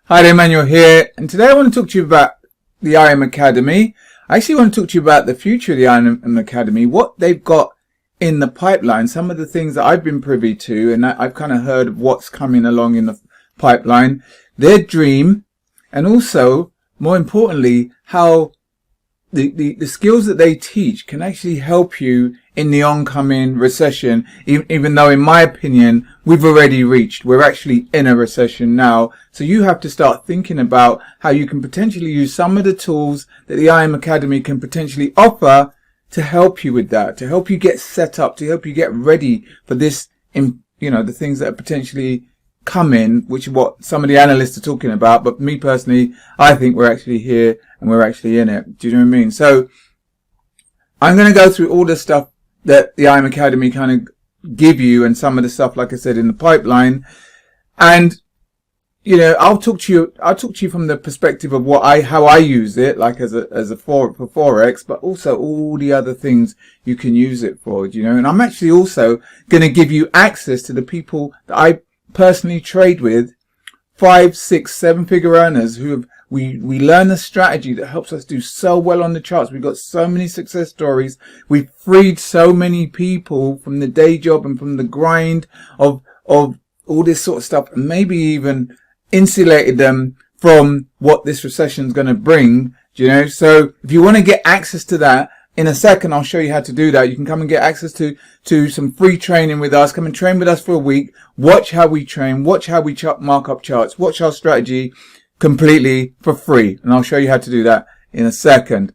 Hi there, Emmanuel here, and today I want to talk to you about the IM Academy. I actually want to talk to you about the future of the IM Academy, what they've got in the pipeline, some of the things that I've been privy to, and I've kind of heard of what's coming along in the pipeline, their dream, and also, more importantly, how the skills that they teach can actually help you in the oncoming recession, even though in my opinion we're actually in a recession now. So you have to start thinking about how you can potentially use some of the tools that the IM Academy can potentially offer to help you with that, to help you get set up, to help you get ready for this, the things that are potentially coming, which is what some of the analysts are talking about. But me personally, I think we're actually here and we're actually in it. Do you know what I mean? So I'm going to go through all the stuff that the IM Academy kind of give you, and some of the stuff, like I said, in the pipeline. And I'll talk to you from the perspective of how I use it, like for Forex, but also all the other things you can use it for. And I'm actually also going to give you access to the people that I personally trade with, 5, 6, 7-figure earners who have we learn a strategy that helps us do so well on the charts. We've got so many success stories. We've freed so many people from the day job and from the grind of all this sort of stuff, and maybe even insulated them from what this recession is going to bring. So if you want to get access to that, in a second I'll show you how to do that. You can come and get access to some free training with us. Come and train with us for a week. Watch how we train. Watch how we mark up charts. Watch our strategy completely for free. And I'll show you how to do that in a second.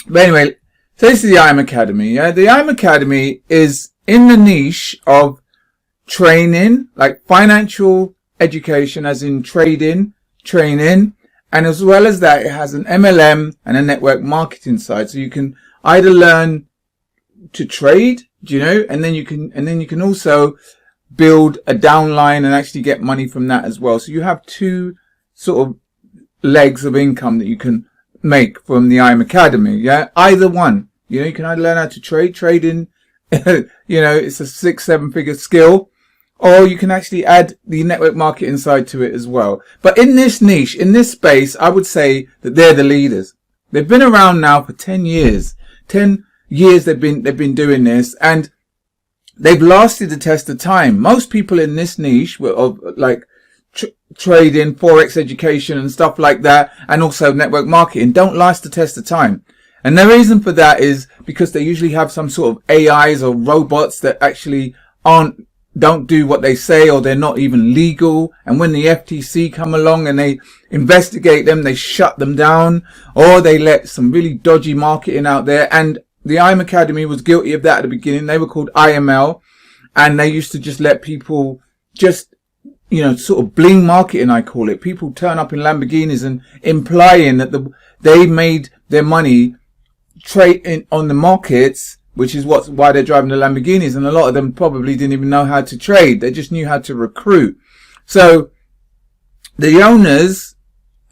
But anyway, so this is the IM Academy. The IM Academy is in the niche of training, like financial education, as in trading, training. And as well as that, it has an MLM and a network marketing side. So you can either learn to trade, and then you can also build a downline and actually get money from that as well. So you have two sort of legs of income that you can make from the IM Academy. Yeah, either one. You can either learn how to trading, it's a 6-7-figure skill, or you can actually add the network marketing side to it as well. But in this niche, in this space, I would say that they're the leaders. They've been around now for 10 years. 10 years they've been doing this, and they've lasted the test of time. Most people in this niche of like trading, Forex education and stuff like that, and also network marketing, don't last the test of time. And the reason for that is because they usually have some sort of AIs or robots that actually don't do what they say, or they're not even legal. And when the FTC come along and they investigate them, they shut them down, or they let some really dodgy marketing out there. And the IM Academy was guilty of that at the beginning. They were called IML, and they used to just let people sort of bling marketing, I call it. People turn up in Lamborghinis and implying that they made their money trading on the markets, which is why they're driving the Lamborghinis. And a lot of them probably didn't even know how to trade. They just knew how to recruit. So the owners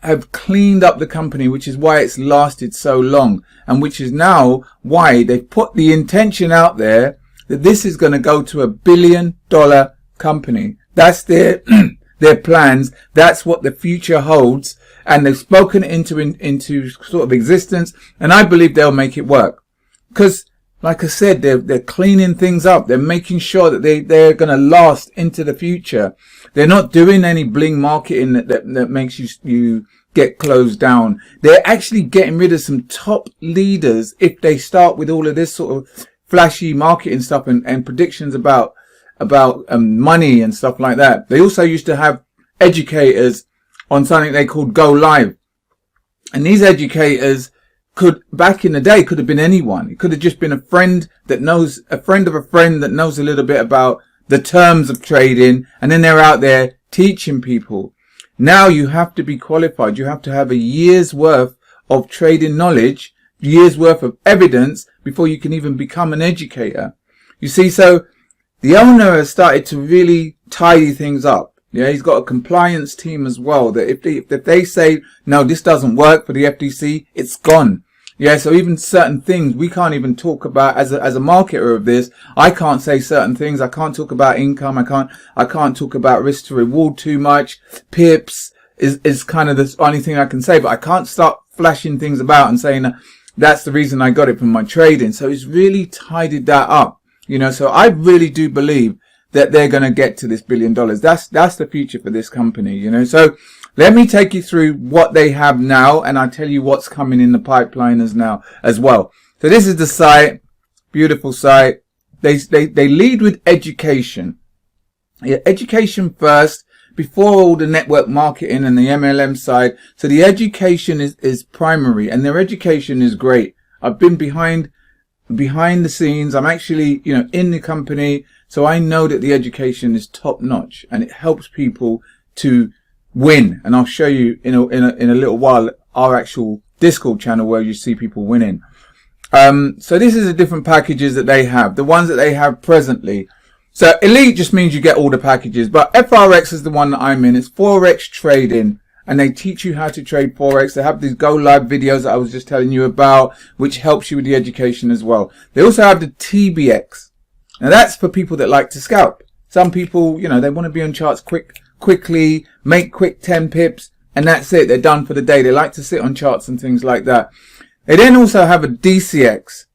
have cleaned up the company, which is why it's lasted so long, and which is now why they've put the intention out there that this is going to go to $1 billion company. That's their plans. That's what the future holds, and they've spoken it into sort of existence. And I believe they'll make it work, because, like I said, they're cleaning things up. They're making sure that they're going to last into the future. They're not doing any bling marketing that makes you get closed down. They're actually getting rid of some top leaders if they start with all of this sort of flashy marketing stuff and predictions about money and stuff like that. They also used to have educators on something they called Go Live. And these educators back in the day could have been anyone. It could have just been a friend of a friend that knows a little bit about the terms of trading, and then they're out there teaching people. Now you have to be qualified. You have to have a year's worth of trading knowledge, year's worth of evidence before you can even become an educator. You see, so the owner has started to really tidy things up. Yeah, he's got a compliance team as well, that if they say, no, this doesn't work for the FTC, it's gone. Yeah, so even certain things we can't even talk about as a marketer of this. I can't say certain things. I can't talk about income. I can't talk about risk to reward too much, pips, is kind of the only thing I can say, but I can't start flashing things about and saying that's the reason I got it from my trading. So it's really tidied that up, you know. So I really do believe that they're going to get to this $1 billion. That's the future for this company, you know. So let me take you through what they have now, and I'll tell you what's coming in the pipeline as well. So this is the site, beautiful site. They lead with education. Yeah, education first, before all the network marketing and the MLM side. So the education is primary, and their education is great. I've been behind the scenes. I'm actually, you know, in the company. So I know that the education is top notch, and it helps people to win. And I'll show you in a little while our actual Discord channel where you see people winning. So this is the different packages that they have, the ones that they have presently. So elite just means you get all the packages, but FRX is the one that I'm in. It's Forex trading, and they teach you how to trade Forex. They have these go live videos that I was just telling you about, which helps you with the education as well. They also have the TBX. Now that's for people that like to scalp. Some people, you know, they want to be on charts quickly, make quick 10 pips, and that's it. They're done for the day. They like to sit on charts and things like that. They then also have a DCX,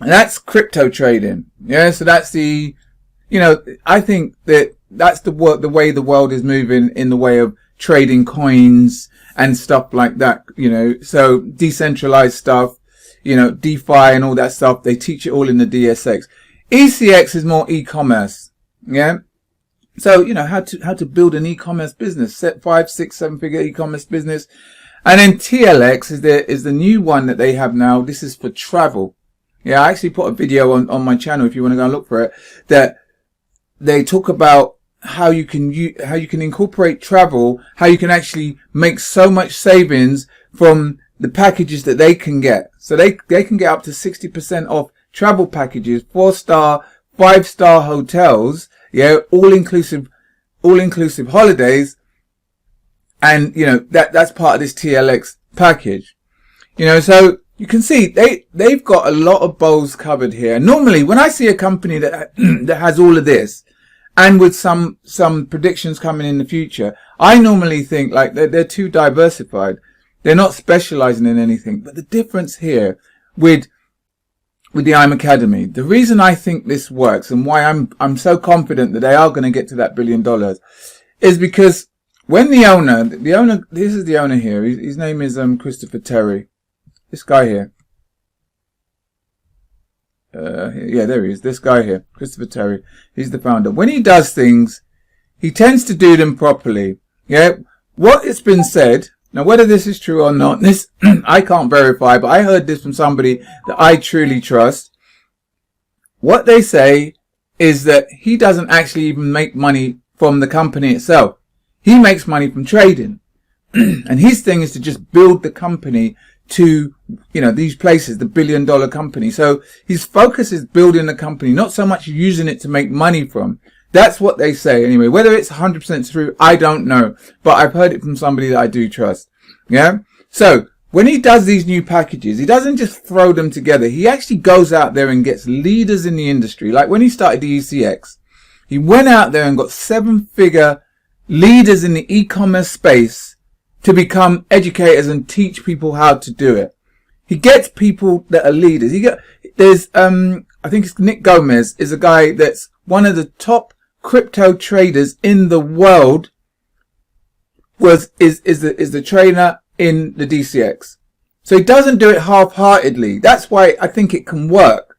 and that's crypto trading. Yeah, so that's the, you know, I think that's the way the world is moving in the way of trading coins and stuff like that, you know. So decentralized stuff, you know, DeFi and all that stuff. They teach it all in the DSX. ECX is more e-commerce. Yeah. So, you know, how to build an e-commerce business, set 5, 6, 7 figure e-commerce business. And then TLX is the new one that they have now. This is for travel. Yeah, I actually put a video on my channel if you want to go and look for it, that they talk about how you can incorporate travel, how you can actually make so much savings from the packages that they can get. So they can get up to 60% off travel packages, 4-star, 5-star hotels, yeah, all inclusive holidays. And, you know, that's part of this TLX package. You know, so you can see they've got a lot of bowls covered here. Normally, when I see a company that has all of this, and with some predictions coming in the future, I normally think like they're too diversified. They're not specializing in anything. But the difference here with the IM Academy, the reason I think this works and why I'm so confident that they are going to get to that $1 billion is because when the owner, this is the owner here. His name is Christopher Terry. This guy here. Yeah, there he is. This guy here, Christopher Terry. He's the founder. When he does things, he tends to do them properly. Yeah. What it's been said, now whether this is true or not, this I can't verify, but I heard this from somebody that I truly trust. What they say is that he doesn't actually even make money from the company itself. He makes money from trading. And his thing is to just build the company to, you know, these places, the $1 billion company. So his focus is building the company, not so much using it to make money from. That's what they say anyway. Whether it's 100% true, I don't know. But I've heard it from somebody that I do trust. Yeah. So when he does these new packages, he doesn't just throw them together. He actually goes out there and gets leaders in the industry. Like when he started the ECX, he went out there and got 7-figure leaders in the e-commerce space to become educators and teach people how to do it. He gets people that are leaders. There's I think it's Nick Gomez is a guy that's one of the top crypto traders in the world. Is the trainer in the DCX. So he doesn't do it half-heartedly. That's why I think it can work.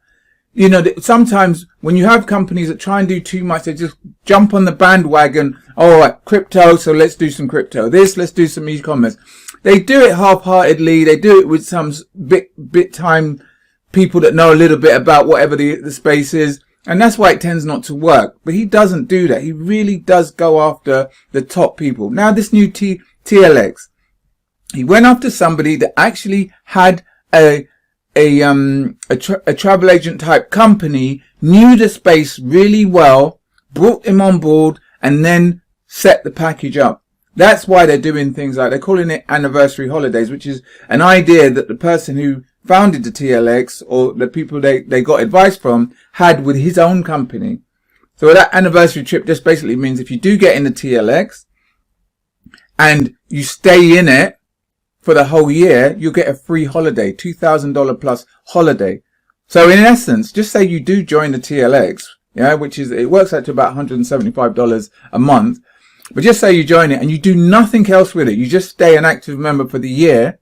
You know, sometimes when you have companies that try and do too much, they just jump on the bandwagon. Oh, right, crypto, so let's do some crypto. Let's do some e-commerce. They do it half-heartedly. They do it with some bit time people that know a little bit about whatever the space is. And that's why it tends not to work. But he doesn't do that. He really does go after the top people. Now, this new TLX, he went after somebody that actually had a travel agent type company, knew the space really well, brought him on board, and then set the package up. That's why they're doing things like, they're calling it anniversary holidays, which is an idea that the person who founded the TLX or the people they got advice from had with his own company. So that anniversary trip just basically means if you do get in the TLX and you stay in it for the whole year, you'll get a free holiday, $2,000 plus holiday. So in essence, just say you do join the TLX, yeah, which is, it works out to about $175 a month. But just say you join it and you do nothing else with it. You just stay an active member for the year.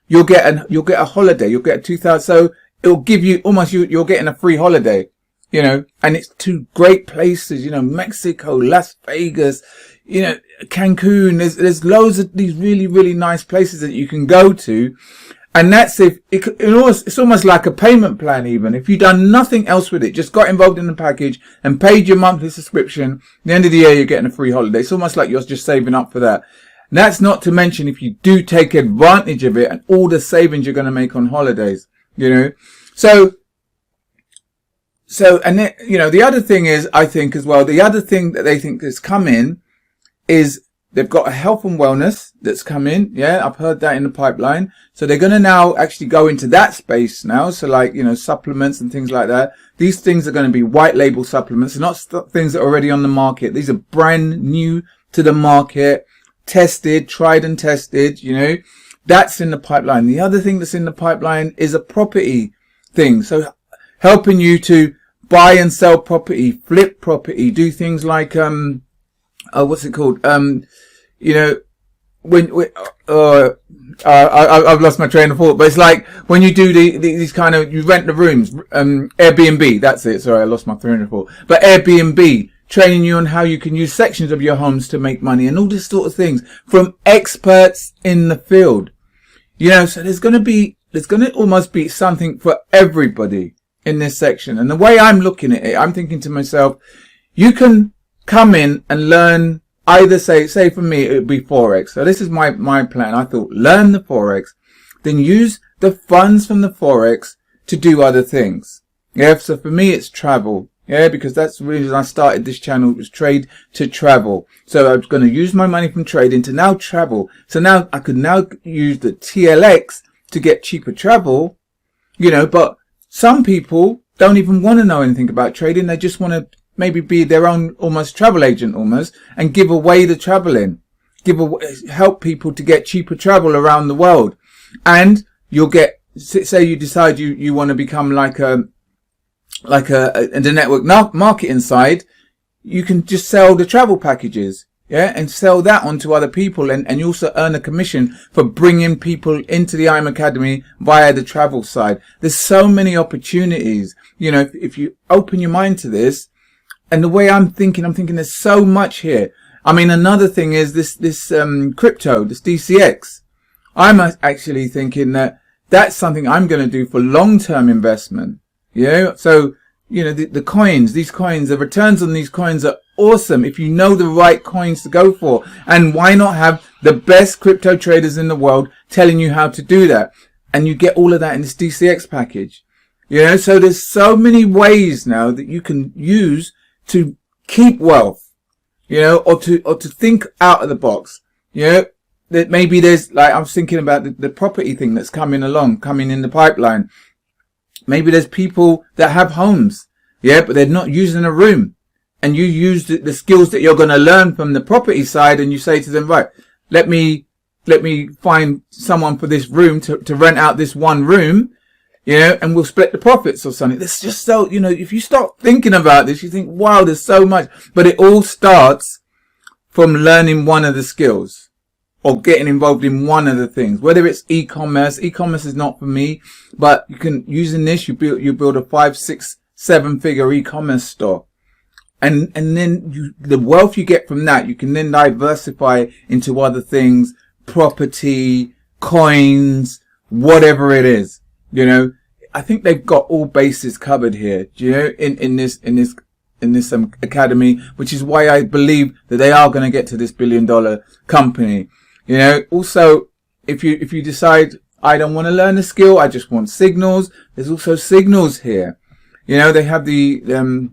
You'll get a holiday. You'll get a 2,000. So it'll give you almost, you're getting a free holiday, you know, and it's to great places, you know, Mexico, Las Vegas, you know, Cancun. There's loads of these really, really nice places that you can go to. And that's it's almost like a payment plan even. If you've done nothing else with it, just got involved in the package and paid your monthly subscription, at the end of the year, you're getting a free holiday. It's almost like you're just saving up for that. And that's not to mention if you do take advantage of it and all the savings you're going to make on holidays, you know. So, and then, you know, the other thing is, I think as well, the other thing that they think has come in is they've got a health and wellness that's come in. Yeah, I've heard that in the pipeline. So they're going to now actually go into that space now. So like, you know, supplements and things like that. These things are going to be white label supplements. They're not things that are already on the market. These are brand new to the market, tested, tried and tested, you know. That's in the pipeline. The other thing that's in the pipeline is a property thing. So helping you to buy and sell property, flip property, do things like, what's it called? You know, I've lost my train of thought, but it's like when you do these kind of, you rent the rooms, Airbnb, that's it. Sorry, I lost my train of thought. But Airbnb, training you on how you can use sections of your homes to make money and all this sort of things from experts in the field. You know, so there's going to almost be something for everybody in this section. And the way I'm looking at it, I'm thinking to myself, you can come in and learn either say for me, it would be Forex. So this is my plan. I thought learn the Forex, then use the funds from the Forex to do other things. Yeah. So for me, it's travel. Yeah. Because that's the reason I started this channel. It was trade to travel. So I was going to use my money from trading to now travel. So now I could now use the TLX to get cheaper travel, you know, but some people don't even want to know anything about trading. They just want to maybe be their own almost travel agent almost and give away the traveling, help people to get cheaper travel around the world. And you'll get, say you decide you want to become like the network marketing side, you can just sell the travel packages. Yeah. And sell that on to other people. And you also earn a commission for bringing people into the IM Academy via the travel side. There's so many opportunities, you know, if you open your mind to this. And the way I'm thinking there's so much here. I mean, another thing is this crypto, this DCX. I'm actually thinking that that's something I'm going to do for long-term investment. Yeah. So, you know, the coins, these coins, the returns on these coins are awesome if you know the right coins to go for. And why not have the best crypto traders in the world telling you how to do that? And you get all of that in this DCX package. You know, so there's so many ways now that you can use to keep wealth, you know, or to think out of the box, you know, that maybe there's, like, I was thinking about the property thing that's coming in the pipeline. Maybe there's people that have homes, yeah, but they're not using a room, and you use the skills that you're going to learn from the property side, and you say to them, right, let me find someone for this room to rent out this one room. You know, and we'll split the profits or something. It's just so, you know, if you start thinking about this, you think, wow, there's so much. But it all starts from learning one of the skills or getting involved in one of the things. Whether it's e-commerce. E-commerce is not for me, but you can, using this, you build a 5, 6, 7 figure e-commerce store. And then the wealth you get from that, you can then diversify into other things, property, coins, whatever it is. You know, I think they've got all bases covered here, you know, in this academy, which is why I believe that they are going to get to this $1 billion company. You know, also, if you decide I don't want to learn a skill, I just want signals, there's also signals here. You know, they have the,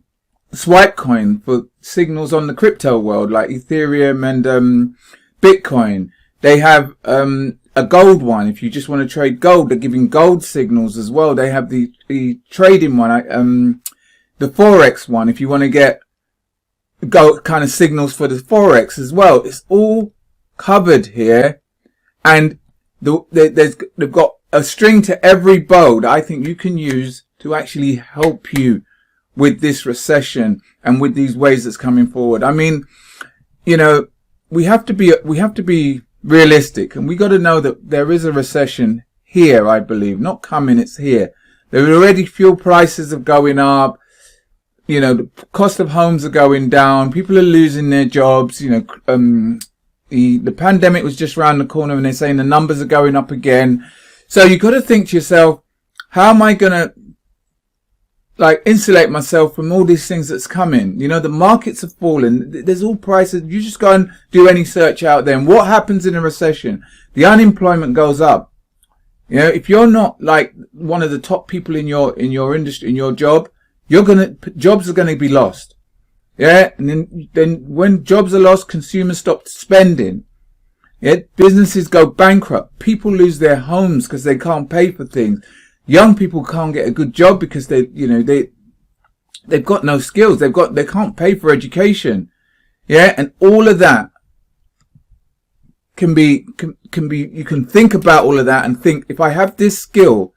swipe coin for signals on the crypto world, like Ethereum and, Bitcoin. They have, a gold one. If you just want to trade gold, they're giving gold signals as well. They have the trading one, the Forex one. If you want to get gold kind of signals for the Forex as well, it's all covered here, and they've got a string to every bow that I think you can use to actually help you with this recession and with these waves that's coming forward. I mean, you know, we have to be realistic, and we got to know that there is a recession here, I believe. Not coming, it's here. There are already fuel prices are going up. You know, the cost of homes are going down. People are losing their jobs. You know, the pandemic was just around the corner, and they're saying the numbers are going up again. So you got to think to yourself, how am I going to like insulate myself from all these things that's coming? You know, the markets have fallen. There's all prices. You just go and do any search out there. And what happens in a recession? The unemployment goes up. You know, if you're not like one of the top people in your industry, in your job, jobs are going to be lost. Yeah. And then when jobs are lost, consumers stop spending. Yeah. Businesses go bankrupt. People lose their homes because they can't pay for things. Young people can't get a good job because they've got no skills. They can't pay for education. Yeah. And all of that can be, you can think about all of that and think, if I have this skill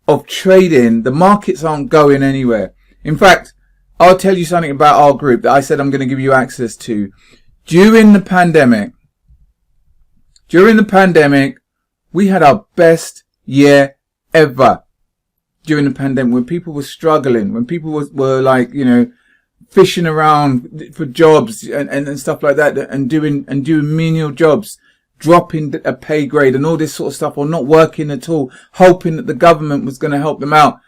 of trading, the markets aren't going anywhere. In fact, I'll tell you something about our group that I said I'm going to give you access to. During the pandemic, we had our best year ever. During the pandemic, when people were struggling, when people were like, you know, fishing around for jobs and stuff like that, and doing menial jobs, dropping a pay grade and all this sort of stuff, or not working at all, hoping that the government was going to help them out.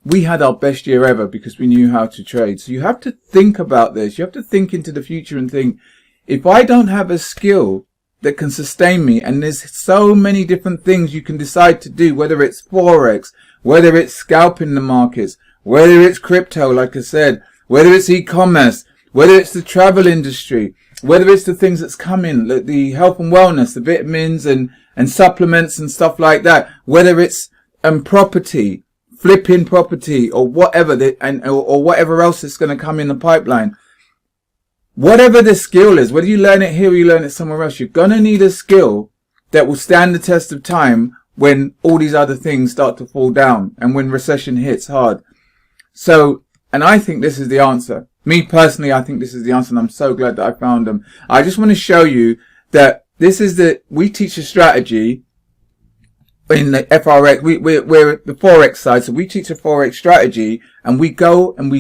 We had our best year ever because we knew how to trade. So you have to think about this. You have to think into the future and think, if I don't have a skill that can sustain me, and there's so many different things you can decide to do, whether it's Forex, whether it's scalping the markets, whether it's crypto, like I said, whether it's e-commerce, whether it's the travel industry, whether it's the things that's coming, the health and wellness, the vitamins and supplements and stuff like that, whether it's property, flipping property, or whatever, or whatever else is going to come in the pipeline. Whatever the skill is, whether you learn it here or you learn it somewhere else, you're going to need a skill that will stand the test of time when all these other things start to fall down and when recession hits hard. So, and I think this is the answer. Me personally, I think this is the answer, and I'm so glad that I found them. I just want to show you that this is we teach a strategy in the FRX. We're at the Forex side, so we teach a Forex strategy, and we go and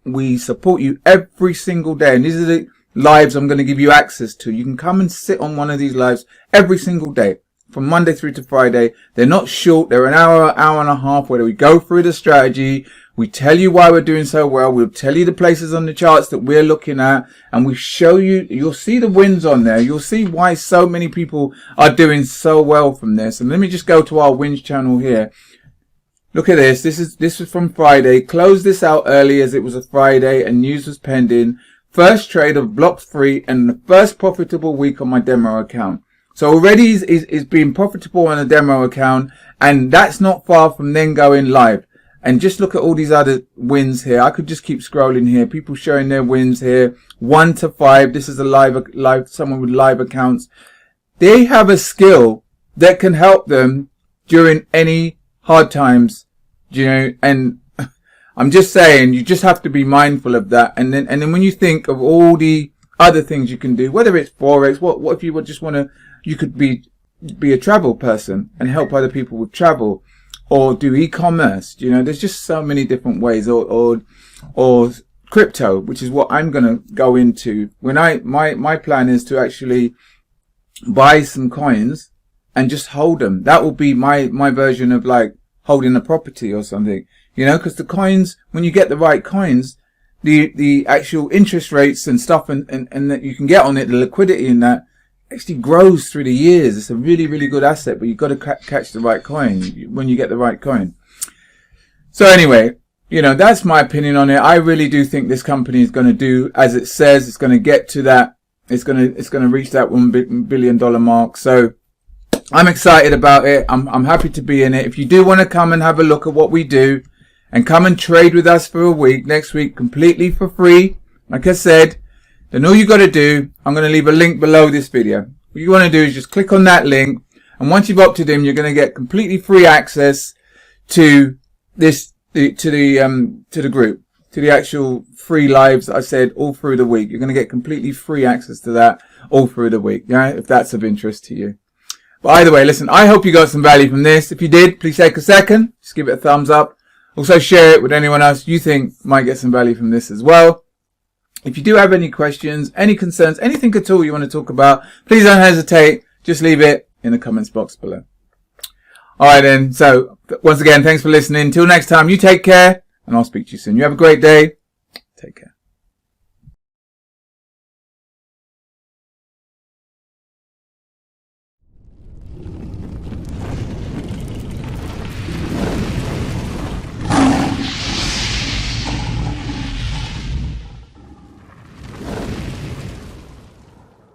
we support you every single day. And these are the lives I'm going to give you access to. You can come and sit on one of these lives every single day, from Monday through to Friday. They're not short. They're an hour and a half, where we go through the strategy. We tell you why we're doing so well. We'll tell you the places on the charts that we're looking at, and we show you, you'll see the wins on there. You'll see why so many people are doing so well from this. And let me just go to our wins channel here. Look at this. This was from Friday. Closed this out early as it was a Friday and news was pending. First trade of block 3 and the first profitable week on my demo account. So already is being profitable on a demo account, and that's not far from then going live. And just look at all these other wins here. I could just keep scrolling here. People showing their wins here. 1 to 5. This is a live, someone with live accounts. They have a skill that can help them during any hard times, you know, and I'm just saying, you just have to be mindful of that. And then when you think of all the other things you can do, whether it's Forex, what if you would just want to, you could be a travel person and help other people with travel, or do e-commerce. You know, there's just so many different ways, or crypto, which is what I'm going to go into. When my plan is to actually buy some coins and just hold them. That will be my version of like holding a property or something, you know, because the coins, when you get the right coins, the actual interest rates and stuff and that you can get on it, the liquidity in that actually grows through the years. It's a really, really good asset, but you've got to catch the right coin when you get the right coin. So anyway, you know, that's my opinion on it. I really do think this company is going to do as it says. It's going to get to that. It's going to reach that $1 billion mark. So I'm excited about it. I'm happy to be in it. If you do want to come and have a look at what we do and come and trade with us for a week, next week, completely for free, like I said, then all you got to do, I'm going to leave a link below this video. what you want to do is just click on that link, and once you've opted in, you're going to get completely free access to this, to the group, to the actual free lives that I said all through the week. You're going to get completely free access to that all through the week, yeah, if that's of interest to you. But either way, listen, I hope you got some value from this. If you did, please take a second, just give it a thumbs up. Also share it with anyone else you think might get some value from this as well. If you do have any questions, any concerns, anything at all you want to talk about, please don't hesitate. Just leave it in the comments box below. Alright then, so once again, thanks for listening. Till next time, you take care, and I'll speak to you soon. You have a great day. Take care.